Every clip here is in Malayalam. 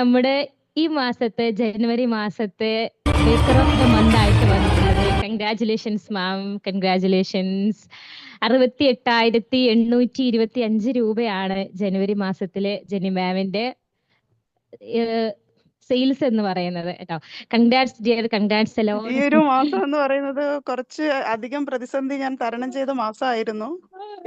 നമ്മുടെ ഈ മാസത്തെ ജനുവരി മാസത്തെ ബേക്കർ ഓഫ് ദ മന്ത് ആയിട്ട് വന്നിട്ടുള്ളത്. കൺഗ്രാറ്റുലേഷൻസ് മാം, കൺഗ്രാറ്റുലേഷൻസ്. 68,825 രൂപയാണ് ജനുവരി മാസത്തിലെ ജെനി മാമിന്റെ സെയിൽസ് എന്ന് പറയുന്നത് കേട്ടോ. കൺഗ്രാറ്റ്സ് ഡിയർ, കൺഗ്രാറ്റ്സ് ഈ അലോൺ. ഒരു മാസം എന്ന് പറയുന്നത് കുറച്ച് അധികം പ്രതിസന്ധി ഞാൻ തരണം ചെയ്ത മാസമായിരുന്നു.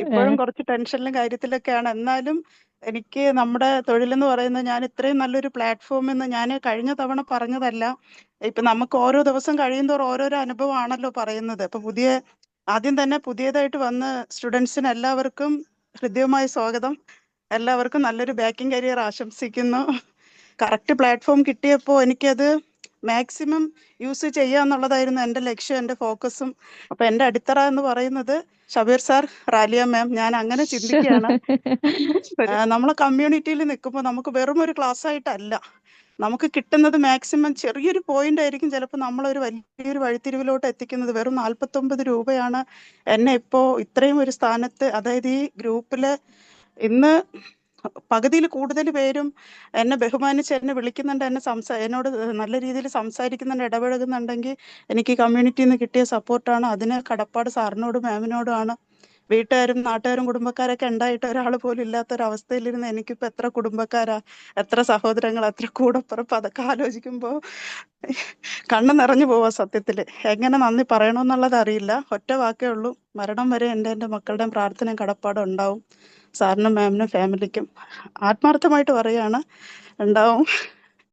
ഇപ്പോഴും കുറച്ച് ടെൻഷനിലും കാര്യത്തിലൊക്കെയാണ്. എന്നാലും എനിക്ക് നമ്മുടെ തൊഴിലെന്ന് പറയുന്നത്, ഞാൻ ഇത്രയും നല്ലൊരു പ്ലാറ്റ്ഫോമിൽ നിന്ന് ഞാൻ കഴിഞ്ഞ തവണ പറഞ്ഞതല്ല. ഇപ്പൊ നമുക്ക് ഓരോ ദിവസം കഴിയുന്തോറും ഓരോരോ അനുഭവമാണല്ലോ പറയുന്നത്. ഇപ്പൊ ആദ്യം തന്നെ പുതിയതായിട്ട് വന്ന സ്റ്റുഡൻസിന് എല്ലാവർക്കും ഹൃദ്യമായ സ്വാഗതം. എല്ലാവർക്കും നല്ലൊരു ബാക്കിംഗ് കരിയർ ആശംസിക്കുന്നു. കറക്റ്റ് പ്ലാറ്റ്ഫോം കിട്ടിയപ്പോൾ എനിക്കത് മാക്സിമം യൂസ് ചെയ്യുക എന്നുള്ളതായിരുന്നു എൻ്റെ ലക്ഷ്യം, എൻ്റെ ഫോക്കസും. അപ്പൊ എൻ്റെ അടിത്തറ എന്ന് പറയുന്നത് ഷബീർ സാർ, റാലിയ മാം. ഞാൻ അങ്ങനെ ചിന്തിക്കുകയാണ്. നമ്മളെ കമ്മ്യൂണിറ്റിയിൽ നിൽക്കുമ്പോൾ നമുക്ക് വെറും ഒരു ക്ലാസ് ആയിട്ടല്ല നമുക്ക് കിട്ടുന്നത്. മാക്സിമം ചെറിയൊരു പോയിന്റ് ആയിരിക്കും ചിലപ്പോൾ നമ്മളൊരു വലിയൊരു വഴിത്തിരിവിലോട്ട് എത്തിക്കുന്നത്. വെറും 49 രൂപയാണ് എന്നെ ഇപ്പോൾ ഇത്രയും ഒരു സ്ഥാനത്ത്, അതായത് ഈ ഗ്രൂപ്പില് ഇന്ന് പകുതിയിൽ കൂടുതൽ പേരും എന്നെ ബഹുമാനിച്ച് എന്നെ വിളിക്കുന്നുണ്ട്, എന്നോട് നല്ല രീതിയിൽ സംസാരിക്കുന്നുണ്ട്, ഇടപഴകുന്നുണ്ടെങ്കിൽ എനിക്ക് ഈ കമ്മ്യൂണിറ്റിയിൽ നിന്ന് കിട്ടിയ സപ്പോർട്ടാണ്. അതിന് കടപ്പാട് സാറിനോടും മാമിനോടുമാണ്. വീട്ടുകാരും നാട്ടുകാരും കുടുംബക്കാരൊക്കെ ഉണ്ടായിട്ട് ഒരാൾ പോലും ഇല്ലാത്തൊരവസ്ഥയിലിരുന്ന് എനിക്കിപ്പോൾ എത്ര കുടുംബക്കാരാ, എത്ര സഹോദരങ്ങൾ, എത്ര കൂടപ്പിറപ്പ്, അതൊക്കെ ആലോചിക്കുമ്പോൾ കണ്ണ് നിറഞ്ഞു പോവാ സത്യത്തിൽ. എങ്ങനെ നന്ദി പറയണമെന്നുള്ളത് അറിയില്ല. ഒറ്റ വാക്കേ ഉള്ളൂ, മരണം വരെ എൻ്റെ മക്കളുടെയും പ്രാർത്ഥനയും കടപ്പാടും ഉണ്ടാവും. സാറിനും മാമിനും ഫാമിലിക്കും ആത്മാർത്ഥമായിട്ട് പറയാണ്, ഉണ്ടാവും.